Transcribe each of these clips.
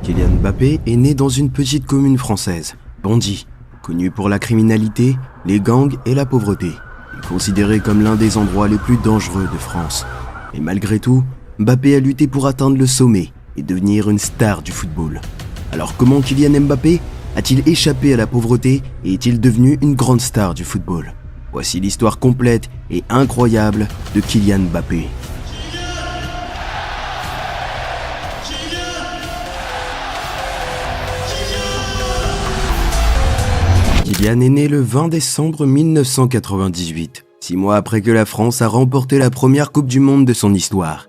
Kylian Mbappé est né dans une petite commune française, Bondy, connue pour la criminalité, les gangs et la pauvreté. Il est considéré comme l'un des endroits les plus dangereux de France. Mais malgré tout, Mbappé a lutté pour atteindre le sommet et devenir une star du football. Alors comment Kylian Mbappé a-t-il échappé à la pauvreté et est-il devenu une grande star du football? Voici l'histoire complète et incroyable de Kylian Mbappé. Kylian est né le 20 décembre 1998, 6 mois après que la France a remporté la première Coupe du Monde de son histoire.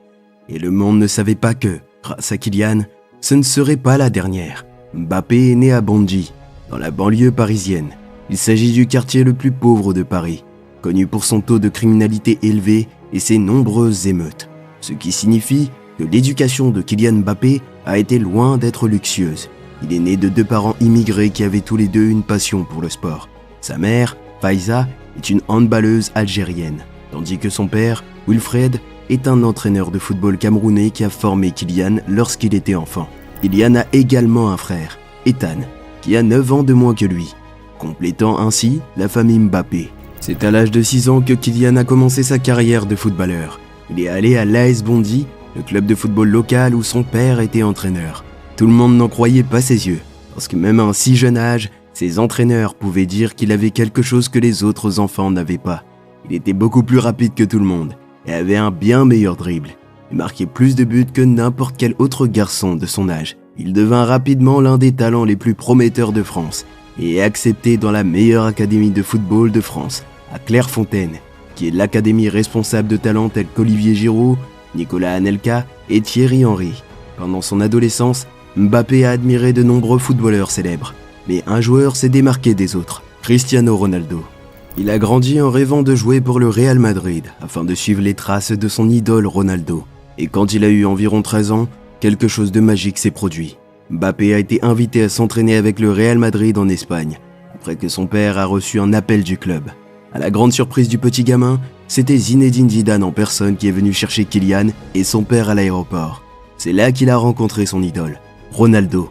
Et le monde ne savait pas que, grâce à Kylian, ce ne serait pas la dernière. Mbappé est né à Bondy, dans la banlieue parisienne. Il s'agit du quartier le plus pauvre de Paris, connu pour son taux de criminalité élevé et ses nombreuses émeutes. Ce qui signifie que l'éducation de Kylian Mbappé a été loin d'être luxueuse. Il est né de 2 parents immigrés qui avaient tous les deux une passion pour le sport. Sa mère, Faiza, est une handballeuse algérienne, tandis que son père, Wilfred, est un entraîneur de football camerounais qui a formé Kylian lorsqu'il était enfant. Kylian a également un frère, Ethan, qui a 9 ans de moins que lui, complétant ainsi la famille Mbappé. C'est à l'âge de 6 ans que Kylian a commencé sa carrière de footballeur. Il est allé à l'AS Bondy, le club de football local où son père était entraîneur. Tout le monde n'en croyait pas ses yeux, parce que même à un si jeune âge, ses entraîneurs pouvaient dire qu'il avait quelque chose que les autres enfants n'avaient pas. Il était beaucoup plus rapide que tout le monde, et avait un bien meilleur dribble. Il marquait plus de buts que n'importe quel autre garçon de son âge. Il devint rapidement l'un des talents les plus prometteurs de France, et est accepté dans la meilleure académie de football de France, à Clairefontaine, qui est l'académie responsable de talents tels qu'Olivier Giroud, Nicolas Anelka et Thierry Henry. Pendant son adolescence, Mbappé a admiré de nombreux footballeurs célèbres, mais un joueur s'est démarqué des autres, Cristiano Ronaldo. Il a grandi en rêvant de jouer pour le Real Madrid afin de suivre les traces de son idole Ronaldo. Et quand il a eu environ 13 ans, quelque chose de magique s'est produit. Mbappé a été invité à s'entraîner avec le Real Madrid en Espagne, après que son père a reçu un appel du club. À la grande surprise du petit gamin, c'était Zinedine Zidane en personne qui est venu chercher Kylian et son père à l'aéroport. C'est là qu'il a rencontré son idole, Ronaldo.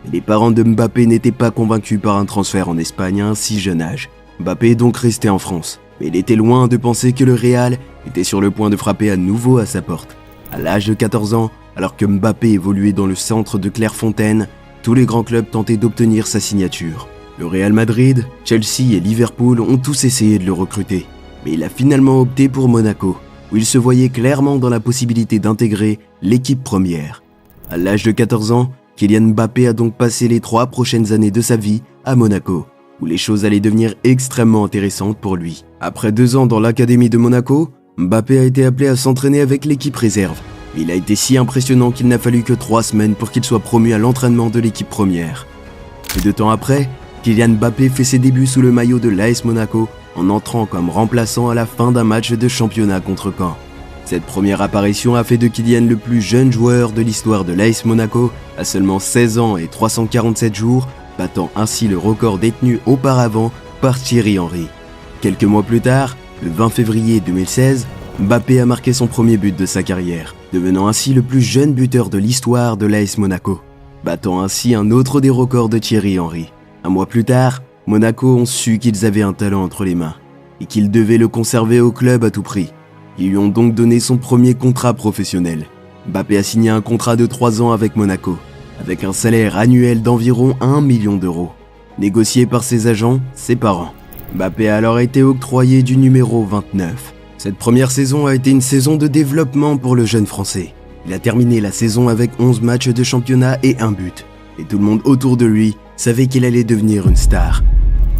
Et les parents de Mbappé n'étaient pas convaincus par un transfert en Espagne à un si jeune âge. Mbappé est donc resté en France, mais il était loin de penser que le Real était sur le point de frapper à nouveau à sa porte. À l'âge de 14 ans, alors que Mbappé évoluait dans le centre de Clairefontaine, tous les grands clubs tentaient d'obtenir sa signature. Le Real Madrid, Chelsea et Liverpool ont tous essayé de le recruter, mais il a finalement opté pour Monaco, où il se voyait clairement dans la possibilité d'intégrer l'équipe première. À l'âge de 14 ans, Kylian Mbappé a donc passé les 3 prochaines années de sa vie à Monaco, où les choses allaient devenir extrêmement intéressantes pour lui. Après 2 ans dans l'académie de Monaco, Mbappé a été appelé à s'entraîner avec l'équipe réserve. Il a été si impressionnant qu'il n'a fallu que 3 semaines pour qu'il soit promu à l'entraînement de l'équipe première. Peu de temps après, Kylian Mbappé fait ses débuts sous le maillot de l'AS Monaco en entrant comme remplaçant à la fin d'un match de championnat contre Caen. Cette première apparition a fait de Kylian le plus jeune joueur de l'histoire de l'AS Monaco à seulement 16 ans et 347 jours, battant ainsi le record détenu auparavant par Thierry Henry. Quelques mois plus tard, le 20 février 2016, Mbappé a marqué son premier but de sa carrière, devenant ainsi le plus jeune buteur de l'histoire de l'AS Monaco, battant ainsi un autre des records de Thierry Henry. Un mois plus tard, Monaco ont su qu'ils avaient un talent entre les mains et qu'ils devaient le conserver au club à tout prix. Ils lui ont donc donné son premier contrat professionnel. Mbappé a signé un contrat de 3 ans avec Monaco, avec un salaire annuel d'environ 1 million d'euros, négocié par ses agents, ses parents. Mbappé a alors été octroyé du numéro 29. Cette première saison a été une saison de développement pour le jeune Français. Il a terminé la saison avec 11 matchs de championnat et 1 but. Et tout le monde autour de lui savait qu'il allait devenir une star.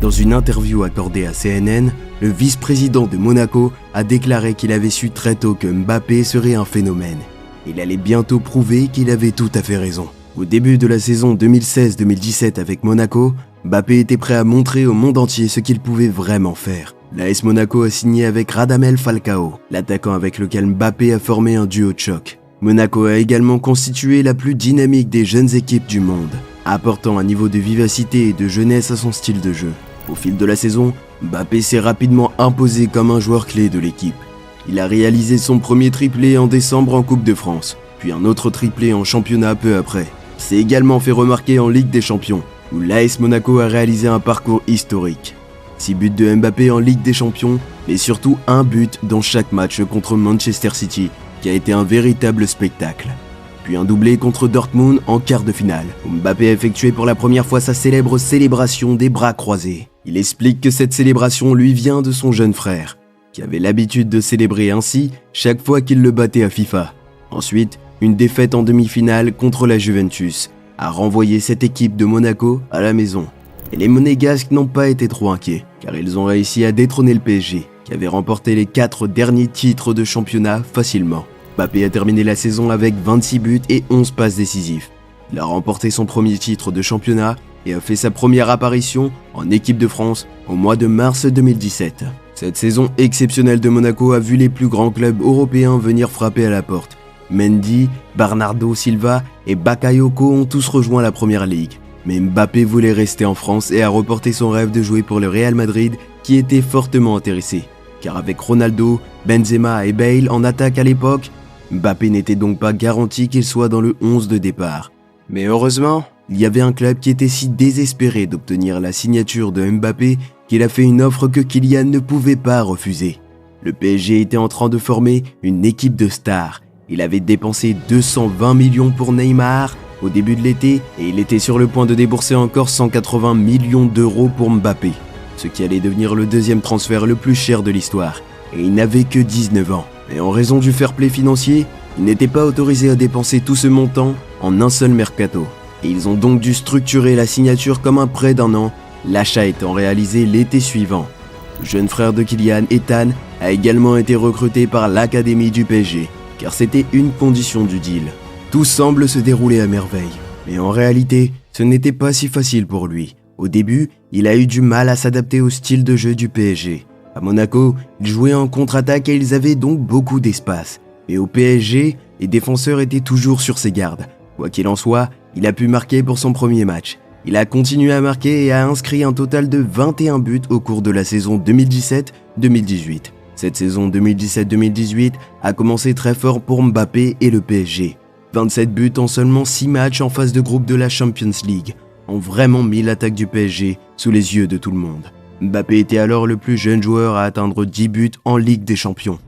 Dans une interview accordée à CNN, le vice-président de Monaco a déclaré qu'il avait su très tôt que Mbappé serait un phénomène. Il allait bientôt prouver qu'il avait tout à fait raison. Au début de la saison 2016-2017 avec Monaco, Mbappé était prêt à montrer au monde entier ce qu'il pouvait vraiment faire. L'AS Monaco a signé avec Radamel Falcao, l'attaquant avec lequel Mbappé a formé un duo de choc. Monaco a également constitué la plus dynamique des jeunes équipes du monde, apportant un niveau de vivacité et de jeunesse à son style de jeu. Au fil de la saison, Mbappé s'est rapidement imposé comme un joueur clé de l'équipe. Il a réalisé son premier triplé en décembre en Coupe de France, puis un autre triplé en championnat peu après. Il s'est également fait remarquer en Ligue des Champions, où l'AS Monaco a réalisé un parcours historique. 6 buts de Mbappé en Ligue des Champions, mais surtout un but dans chaque match contre Manchester City, qui a été un véritable spectacle. Puis un doublé contre Dortmund en quart de finale, où Mbappé a effectué pour la première fois sa célèbre célébration des bras croisés. Il explique que cette célébration lui vient de son jeune frère, qui avait l'habitude de célébrer ainsi chaque fois qu'il le battait à FIFA. Ensuite, une défaite en demi-finale contre la Juventus a renvoyé cette équipe de Monaco à la maison. Et les Monégasques n'ont pas été trop inquiets, car ils ont réussi à détrôner le PSG, qui avait remporté les 4 derniers titres de championnat facilement. Mbappé a terminé la saison avec 26 buts et 11 passes décisives. Il a remporté son premier titre de championnat et a fait sa première apparition en équipe de France au mois de mars 2017. Cette saison exceptionnelle de Monaco a vu les plus grands clubs européens venir frapper à la porte. Mendy, Bernardo Silva et Bakayoko ont tous rejoint la Première Ligue. Mais Mbappé voulait rester en France et a reporté son rêve de jouer pour le Real Madrid qui était fortement intéressé. Car avec Ronaldo, Benzema et Bale en attaque à l'époque, Mbappé n'était donc pas garanti qu'il soit dans le 11 de départ. Mais heureusement, il y avait un club qui était si désespéré d'obtenir la signature de Mbappé qu'il a fait une offre que Kylian ne pouvait pas refuser. Le PSG était en train de former une équipe de stars. Il avait dépensé 220 millions pour Neymar au début de l'été et il était sur le point de débourser encore 180 millions d'euros pour Mbappé, ce qui allait devenir le deuxième transfert le plus cher de l'histoire. Et il n'avait que 19 ans. Mais en raison du fair play financier, il n'était pas autorisé à dépenser tout ce montant en un seul mercato. Et ils ont donc dû structurer la signature comme un prêt d'1 an, l'achat étant réalisé l'été suivant. Le jeune frère de Kylian, Ethan, a également été recruté par l'académie du PSG, car c'était une condition du deal. Tout semble se dérouler à merveille, mais en réalité, ce n'était pas si facile pour lui. Au début, il a eu du mal à s'adapter au style de jeu du PSG. À Monaco, ils jouaient en contre-attaque et ils avaient donc beaucoup d'espace. Mais au PSG, les défenseurs étaient toujours sur ses gardes. Quoi qu'il en soit, il a pu marquer pour son premier match. Il a continué à marquer et a inscrit un total de 21 buts au cours de la saison 2017-2018. Cette saison 2017-2018 a commencé très fort pour Mbappé et le PSG. 27 buts en seulement 6 matchs en phase de groupe de la Champions League ont vraiment mis l'attaque du PSG sous les yeux de tout le monde. Mbappé était alors le plus jeune joueur à atteindre 10 buts en Ligue des Champions.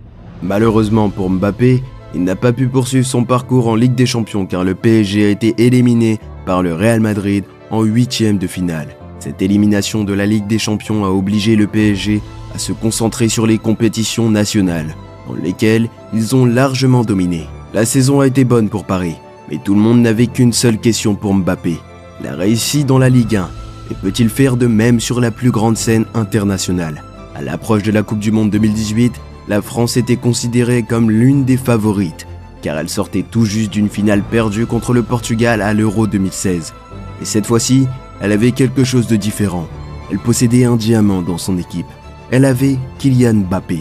Malheureusement pour Mbappé, il n'a pas pu poursuivre son parcours en Ligue des Champions car le PSG a été éliminé par le Real Madrid en 8e de finale. Cette élimination de la Ligue des Champions a obligé le PSG à se concentrer sur les compétitions nationales, dans lesquelles ils ont largement dominé. La saison a été bonne pour Paris, mais tout le monde n'avait qu'une seule question pour Mbappé. Il a réussi dans la Ligue 1, et peut-il faire de même sur la plus grande scène internationale? À l'approche de la Coupe du Monde 2018, la France était considérée comme l'une des favorites, car elle sortait tout juste d'une finale perdue contre le Portugal à l'Euro 2016. Et cette fois-ci, elle avait quelque chose de différent. Elle possédait un diamant dans son équipe. Elle avait Kylian Mbappé.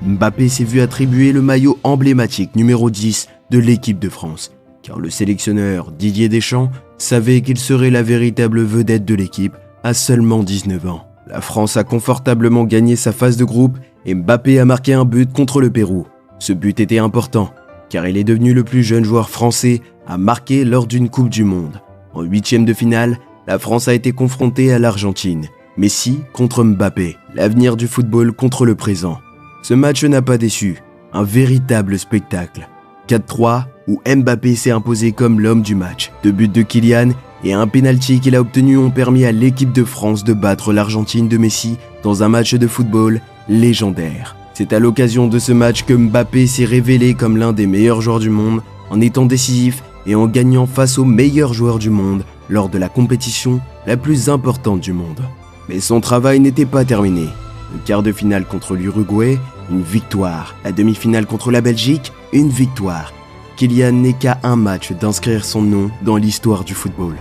Mbappé s'est vu attribuer le maillot emblématique numéro 10 de l'équipe de France, car le sélectionneur Didier Deschamps savait qu'il serait la véritable vedette de l'équipe à seulement 19 ans. La France a confortablement gagné sa phase de groupe et Mbappé a marqué un but contre le Pérou. Ce but était important, car il est devenu le plus jeune joueur français à marquer lors d'une Coupe du Monde. En 8e de finale, la France a été confrontée à l'Argentine. Messi contre Mbappé, l'avenir du football contre le présent. Ce match n'a pas déçu, un véritable spectacle. 4-3 où Mbappé s'est imposé comme l'homme du match. 2 buts de Kylian et un penalty qu'il a obtenu ont permis à l'équipe de France de battre l'Argentine de Messi dans un match de football légendaire. C'est à l'occasion de ce match que Mbappé s'est révélé comme l'un des meilleurs joueurs du monde en étant décisif et en gagnant face aux meilleurs joueurs du monde lors de la compétition la plus importante du monde. Mais son travail n'était pas terminé. Le quart de finale contre l'Uruguay, une victoire. La demi-finale contre la Belgique, une victoire. Kylian n'est qu'à un match d'inscrire son nom dans l'histoire du football.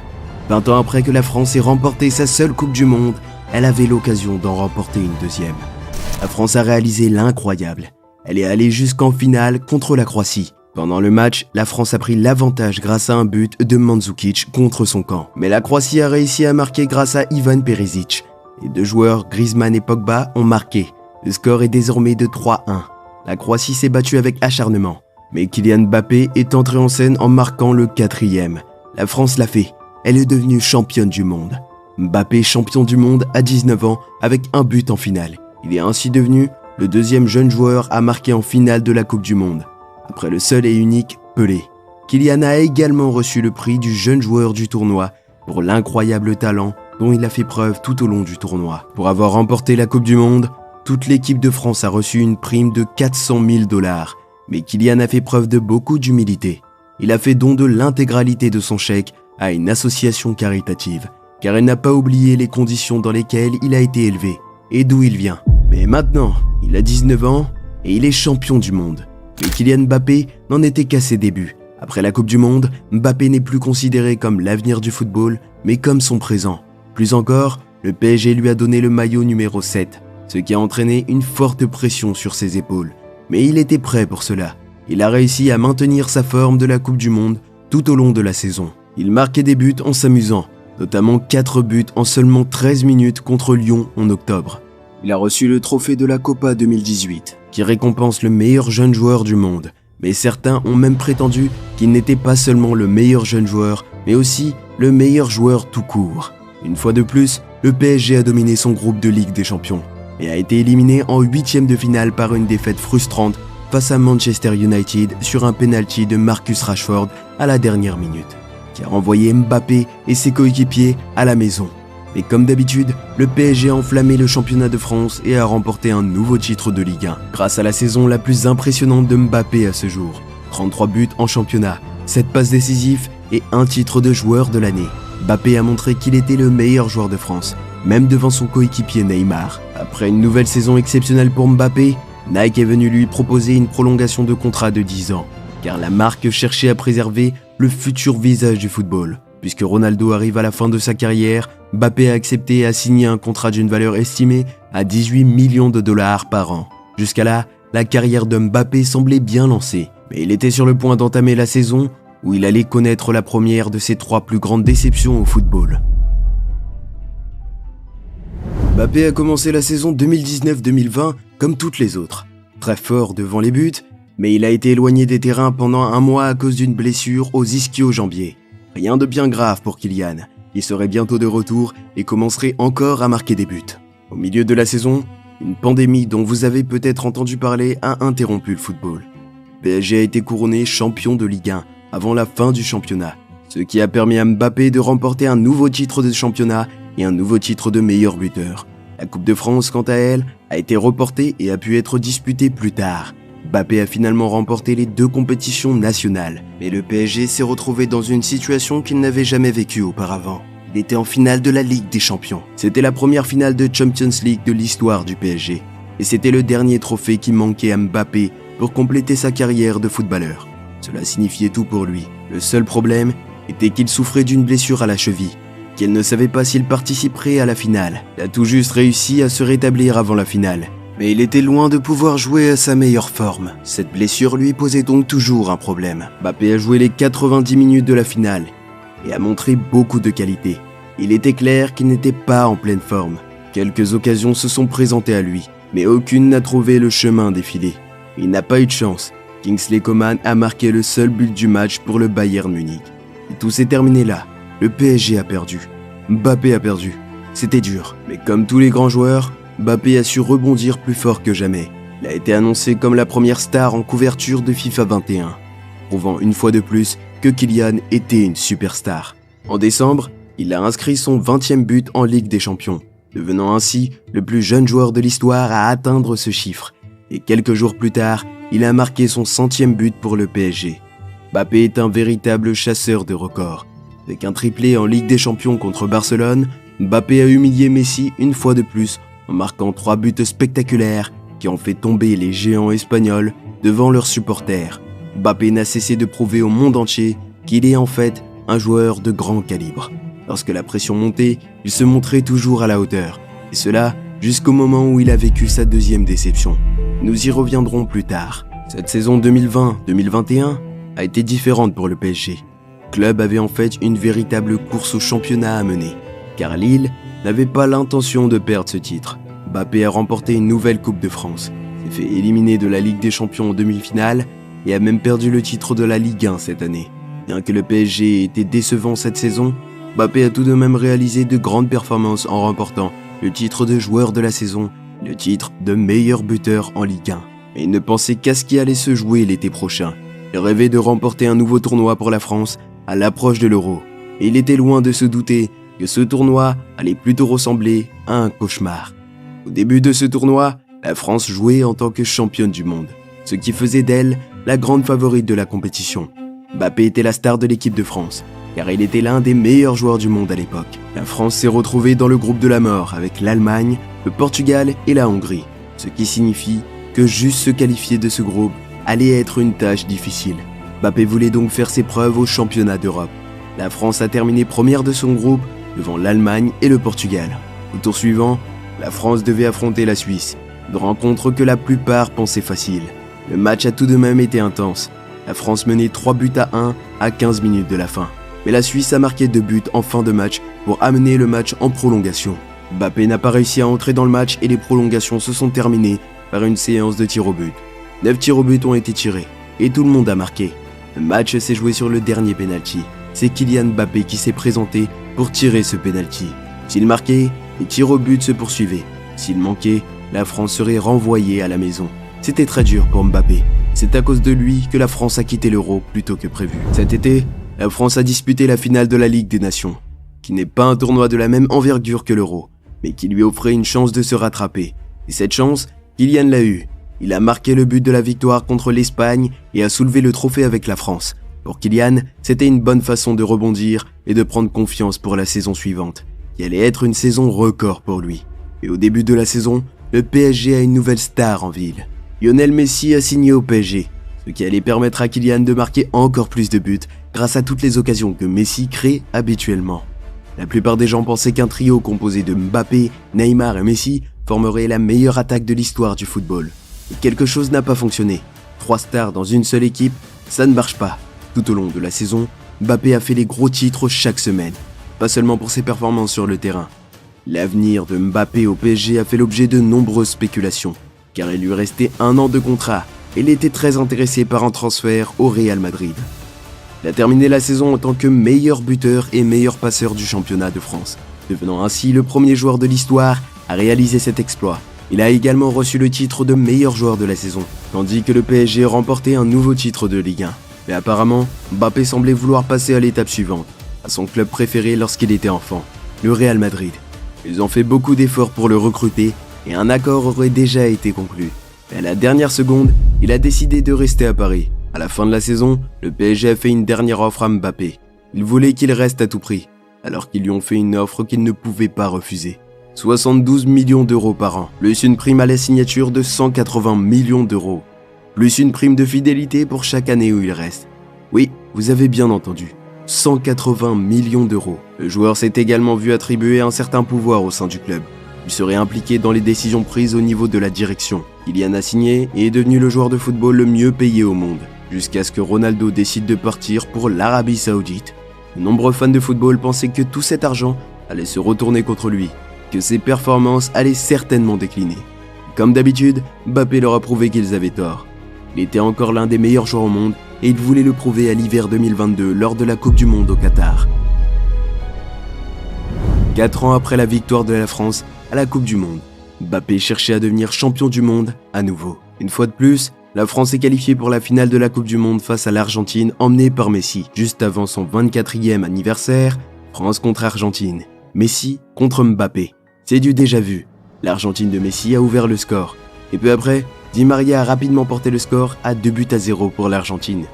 20 ans après que la France ait remporté sa seule Coupe du Monde, elle avait l'occasion d'en remporter une deuxième. La France a réalisé l'incroyable. Elle est allée jusqu'en finale contre la Croatie. Pendant le match, la France a pris l'avantage grâce à un but de Mandzukic contre son camp. Mais la Croatie a réussi à marquer grâce à Ivan Perisic. Les 2 joueurs, Griezmann et Pogba, ont marqué. Le score est désormais de 3-1. La Croatie s'est battue avec acharnement. Mais Kylian Mbappé est entré en scène en marquant le 4e. La France l'a fait. Elle est devenue championne du monde. Mbappé, champion du monde à 19 ans avec un but en finale. Il est ainsi devenu le deuxième jeune joueur à marquer en finale de la Coupe du Monde, après le seul et unique Pelé. Kylian a également reçu le prix du jeune joueur du tournoi pour l'incroyable talent dont il a fait preuve tout au long du tournoi. Pour avoir remporté la Coupe du Monde, toute l'équipe de France a reçu une prime de 400 000 $. Mais Kylian a fait preuve de beaucoup d'humilité. Il a fait don de l'intégralité de son chèque à une association caritative, car il n'a pas oublié les conditions dans lesquelles il a été élevé et d'où il vient. Mais maintenant, il a 19 ans et il est champion du monde. Mais Kylian Mbappé n'en était qu'à ses débuts. Après la Coupe du Monde, Mbappé n'est plus considéré comme l'avenir du football, mais comme son présent. Plus encore, le PSG lui a donné le maillot numéro 7, ce qui a entraîné une forte pression sur ses épaules. Mais il était prêt pour cela. Il a réussi à maintenir sa forme de la Coupe du Monde tout au long de la saison. Il marquait des buts en s'amusant, notamment 4 buts en seulement 13 minutes contre Lyon en octobre. Il a reçu le trophée de la Copa 2018, qui récompense le meilleur jeune joueur du monde. Mais certains ont même prétendu qu'il n'était pas seulement le meilleur jeune joueur, mais aussi le meilleur joueur tout court. Une fois de plus, le PSG a dominé son groupe de Ligue des Champions, mais a été éliminé en 8e de finale par une défaite frustrante face à Manchester United sur un penalty de Marcus Rashford à la dernière minute, qui a renvoyé Mbappé et ses coéquipiers à la maison. Et comme d'habitude, le PSG a enflammé le championnat de France et a remporté un nouveau titre de Ligue 1, grâce à la saison la plus impressionnante de Mbappé à ce jour. 33 buts en championnat, 7 passes décisives et un titre de joueur de l'année. Mbappé a montré qu'il était le meilleur joueur de France, même devant son coéquipier Neymar. Après une nouvelle saison exceptionnelle pour Mbappé, Nike est venu lui proposer une prolongation de contrat de 10 ans, car la marque cherchait à préserver le futur visage du football. Puisque Ronaldo arrive à la fin de sa carrière, Mbappé a accepté et a signé un contrat d'une valeur estimée à 18 millions de dollars par an. Jusqu'à là, la carrière de Mbappé semblait bien lancée, mais il était sur le point d'entamer la saison où il allait connaître la première de ses 3 plus grandes déceptions au football. Mbappé a commencé la saison 2019-2020 comme toutes les autres, très fort devant les buts, mais il a été éloigné des terrains pendant un mois à cause d'une blessure aux ischio-jambiers. Rien de bien grave pour Kylian, il serait bientôt de retour et commencerait encore à marquer des buts. Au milieu de la saison, une pandémie dont vous avez peut-être entendu parler a interrompu le football. PSG a été couronné champion de Ligue 1 avant la fin du championnat, ce qui a permis à Mbappé de remporter un nouveau titre de championnat et un nouveau titre de meilleur buteur. La Coupe de France, quant à elle, a été reportée et a pu être disputée plus tard. Mbappé a finalement remporté les 2 compétitions nationales, mais le PSG s'est retrouvé dans une situation qu'il n'avait jamais vécue auparavant. Il était en finale de la Ligue des Champions. C'était la première finale de Champions League de l'histoire du PSG, et c'était le dernier trophée qui manquait à Mbappé pour compléter sa carrière de footballeur. Cela signifiait tout pour lui. Le seul problème était qu'il souffrait d'une blessure à la cheville, qu'il ne savait pas s'il participerait à la finale. Il a tout juste réussi à se rétablir avant la finale, mais il était loin de pouvoir jouer à sa meilleure forme. Cette blessure lui posait donc toujours un problème. Mbappé a joué les 90 minutes de la finale et a montré beaucoup de qualité. Il était clair qu'il n'était pas en pleine forme. Quelques occasions se sont présentées à lui, mais aucune n'a trouvé le chemin défilé. Il n'a pas eu de chance. Kingsley Coman a marqué le seul but du match pour le Bayern Munich. Et tout s'est terminé là. Le PSG a perdu. Mbappé a perdu. C'était dur, mais comme tous les grands joueurs, Mbappé a su rebondir plus fort que jamais. Il a été annoncé comme la première star en couverture de FIFA 21, prouvant une fois de plus que Kylian était une superstar. En décembre, il a inscrit son 20e but en Ligue des Champions, devenant ainsi le plus jeune joueur de l'histoire à atteindre ce chiffre. Et quelques jours plus tard, il a marqué son 100e but pour le PSG. Mbappé est un véritable chasseur de records. Avec un triplé en Ligue des Champions contre Barcelone, Mbappé a humilié Messi une fois de plus en marquant 3 buts spectaculaires qui ont fait tomber les géants espagnols devant leurs supporters. Mbappé n'a cessé de prouver au monde entier qu'il est en fait un joueur de grand calibre. Lorsque la pression montait, il se montrait toujours à la hauteur, et cela jusqu'au moment où il a vécu sa 2e déception. Nous y reviendrons plus tard. Cette saison 2020-2021 a été différente pour le PSG. Le club avait en fait une véritable course au championnat à mener, car Lille n'avait pas l'intention de perdre ce titre. Mbappé a remporté une nouvelle Coupe de France, s'est fait éliminer de la Ligue des Champions en demi-finale et a même perdu le titre de la Ligue 1 cette année. Bien que le PSG ait été décevant cette saison, Mbappé a tout de même réalisé de grandes performances en remportant le titre de joueur de la saison, le titre de meilleur buteur en Ligue 1. Et il ne pensait qu'à ce qui allait se jouer l'été prochain. Il rêvait de remporter un nouveau tournoi pour la France à l'approche de l'Euro. Et il était loin de se douter que ce tournoi allait plutôt ressembler à un cauchemar. Au début de ce tournoi, la France jouait en tant que championne du monde, ce qui faisait d'elle la grande favorite de la compétition. Mbappé était la star de l'équipe de France, car il était l'un des meilleurs joueurs du monde à l'époque. La France s'est retrouvée dans le groupe de la mort avec l'Allemagne, le Portugal et la Hongrie, ce qui signifie que juste se qualifier de ce groupe allait être une tâche difficile. Mbappé voulait donc faire ses preuves au championnat d'Europe. La France a terminé première de son groupe devant l'Allemagne et le Portugal. Au tour suivant, la France devait affronter la Suisse, une rencontre que la plupart pensaient facile. Le match a tout de même été intense. La France menait 3-1 à 15 minutes de la fin. Mais la Suisse a marqué 2 buts en fin de match pour amener le match en prolongation. Mbappé n'a pas réussi à entrer dans le match et les prolongations se sont terminées par une séance de tirs au but. 9 tirs au but ont été tirés et tout le monde a marqué. Le match s'est joué sur le dernier penalty. C'est Kylian Mbappé qui s'est présenté pour tirer ce penalty. S'il marquait, les tirs au but se poursuivaient. S'il manquait, la France serait renvoyée à la maison. C'était très dur pour Mbappé. C'est à cause de lui que la France a quitté l'Euro plus tôt que prévu. Cet été, la France a disputé la finale de la Ligue des Nations, qui n'est pas un tournoi de la même envergure que l'Euro, mais qui lui offrait une chance de se rattraper. Et cette chance, Kylian l'a eue. Il a marqué le but de la victoire contre l'Espagne et a soulevé le trophée avec la France. Pour Kylian, c'était une bonne façon de rebondir et de prendre confiance pour la saison suivante, qui allait être une saison record pour lui. Et au début de la saison, le PSG a une nouvelle star en ville. Lionel Messi a signé au PSG, ce qui allait permettre à Kylian de marquer encore plus de buts grâce à toutes les occasions que Messi crée habituellement. La plupart des gens pensaient qu'un trio composé de Mbappé, Neymar et Messi formerait la meilleure attaque de l'histoire du football. Et quelque chose n'a pas fonctionné. 3 stars dans une seule équipe, ça ne marche pas. Tout au long de la saison, Mbappé a fait les gros titres chaque semaine, pas seulement pour ses performances sur le terrain. L'avenir de Mbappé au PSG a fait l'objet de nombreuses spéculations, car il lui restait 1 an de contrat et il était très intéressé par un transfert au Real Madrid. Il a terminé la saison en tant que meilleur buteur et meilleur passeur du championnat de France, devenant ainsi le premier joueur de l'histoire à réaliser cet exploit. Il a également reçu le titre de meilleur joueur de la saison, tandis que le PSG remportait un nouveau titre de Ligue 1. Mais apparemment, Mbappé semblait vouloir passer à l'étape suivante, à son club préféré lorsqu'il était enfant, le Real Madrid. Ils ont fait beaucoup d'efforts pour le recruter et un accord aurait déjà été conclu. Mais à la dernière seconde, il a décidé de rester à Paris. À la fin de la saison, le PSG a fait une dernière offre à Mbappé. Il voulait qu'il reste à tout prix, alors qu'ils lui ont fait une offre qu'il ne pouvait pas refuser. 72 millions d'euros par an, plus une prime à la signature de 180 millions d'euros, plus une prime de fidélité pour chaque année où il reste. Oui, vous avez bien entendu, 180 millions d'euros. Le joueur s'est également vu attribuer un certain pouvoir au sein du club. Il serait impliqué dans les décisions prises au niveau de la direction. Kylian a signé et est devenu le joueur de football le mieux payé au monde, jusqu'à ce que Ronaldo décide de partir pour l'Arabie Saoudite. De nombreux fans de football pensaient que tout cet argent allait se retourner contre lui, que ses performances allaient certainement décliner. Comme d'habitude, Mbappé leur a prouvé qu'ils avaient tort. Il était encore l'un des meilleurs joueurs au monde et il voulait le prouver à l'hiver 2022 lors de la Coupe du Monde au Qatar. 4 ans après la victoire de la France à la Coupe du Monde, Mbappé cherchait à devenir champion du monde à nouveau. Une fois de plus, la France est qualifiée pour la finale de la Coupe du Monde face à l'Argentine emmenée par Messi. Juste avant son 24e anniversaire, France contre Argentine, Messi contre Mbappé. C'est du déjà vu. L'Argentine de Messi a ouvert le score. Et peu après, Di Maria a rapidement porté le score à 2-0 pour l'Argentine.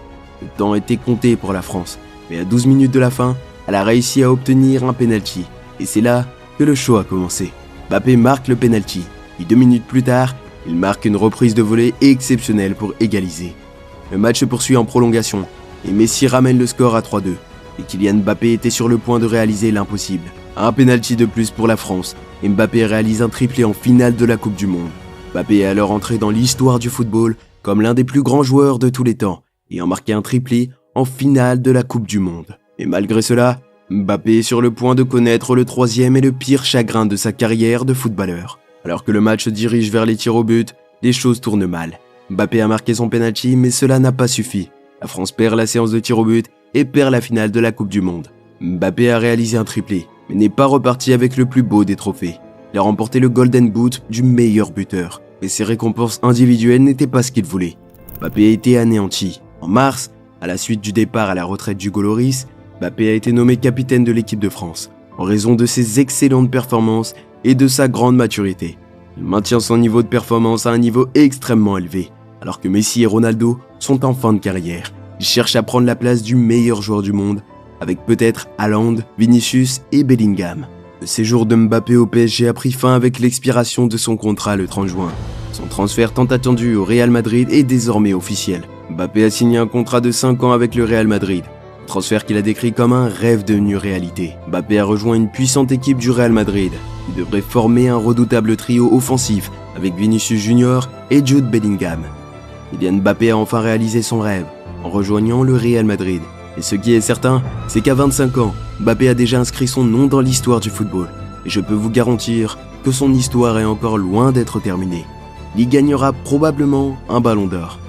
Le temps était compté pour la France, mais à 12 minutes de la fin, elle a réussi à obtenir un penalty. Et c'est là que le show a commencé. Mbappé marque le penalty, et 2 minutes plus tard, il marque une reprise de volée exceptionnelle pour égaliser. Le match se poursuit en prolongation, et Messi ramène le score à 3-2. Et Kylian Mbappé était sur le point de réaliser l'impossible. Un penalty de plus pour la France, et Mbappé réalise un triplé en finale de la Coupe du Monde. Mbappé est alors entré dans l'histoire du football comme l'un des plus grands joueurs de tous les temps, ayant marqué un triplé en finale de la Coupe du Monde. Et malgré cela, Mbappé est sur le point de connaître le 3e et le pire chagrin de sa carrière de footballeur. Alors que le match se dirige vers les tirs au but, les choses tournent mal. Mbappé a marqué son penalty, mais cela n'a pas suffi. La France perd la séance de tirs au but et perd la finale de la Coupe du Monde. Mbappé a réalisé un triplé, mais n'est pas reparti avec le plus beau des trophées. Il a remporté le Golden Boot du meilleur buteur, mais ses récompenses individuelles n'étaient pas ce qu'il voulait. Mbappé a été anéanti. En mars, à la suite du départ à la retraite d'Hugo Lloris, Mbappé a été nommé capitaine de l'équipe de France, en raison de ses excellentes performances et de sa grande maturité. Il maintient son niveau de performance à un niveau extrêmement élevé, alors que Messi et Ronaldo sont en fin de carrière. Ils cherchent à prendre la place du meilleur joueur du monde, avec peut-être Haaland, Vinicius et Bellingham. Le séjour de Mbappé au PSG a pris fin avec l'expiration de son contrat le 30 juin. Son transfert tant attendu au Real Madrid est désormais officiel. Mbappé a signé un contrat de 5 ans avec le Real Madrid, un transfert qu'il a décrit comme un rêve devenu réalité. Mbappé a rejoint une puissante équipe du Real Madrid, qui devrait former un redoutable trio offensif avec Vinicius Junior et Jude Bellingham. Kylian Mbappé a enfin réalisé son rêve en rejoignant le Real Madrid. Et ce qui est certain, c'est qu'à 25 ans, Mbappé a déjà inscrit son nom dans l'histoire du football. Et je peux vous garantir que son histoire est encore loin d'être terminée. Il gagnera probablement un ballon d'or.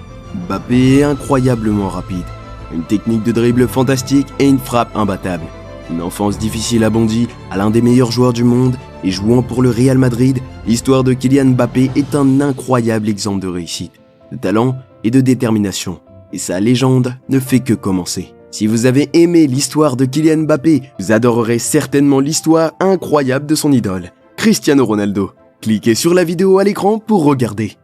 Mbappé est incroyablement rapide, une technique de dribble fantastique et une frappe imbattable. Une enfance difficile abondie à l'un des meilleurs joueurs du monde et jouant pour le Real Madrid, l'histoire de Kylian Mbappé est un incroyable exemple de réussite, de talent et de détermination. Et sa légende ne fait que commencer. Si vous avez aimé l'histoire de Kylian Mbappé, vous adorerez certainement l'histoire incroyable de son idole, Cristiano Ronaldo. Cliquez sur la vidéo à l'écran pour regarder.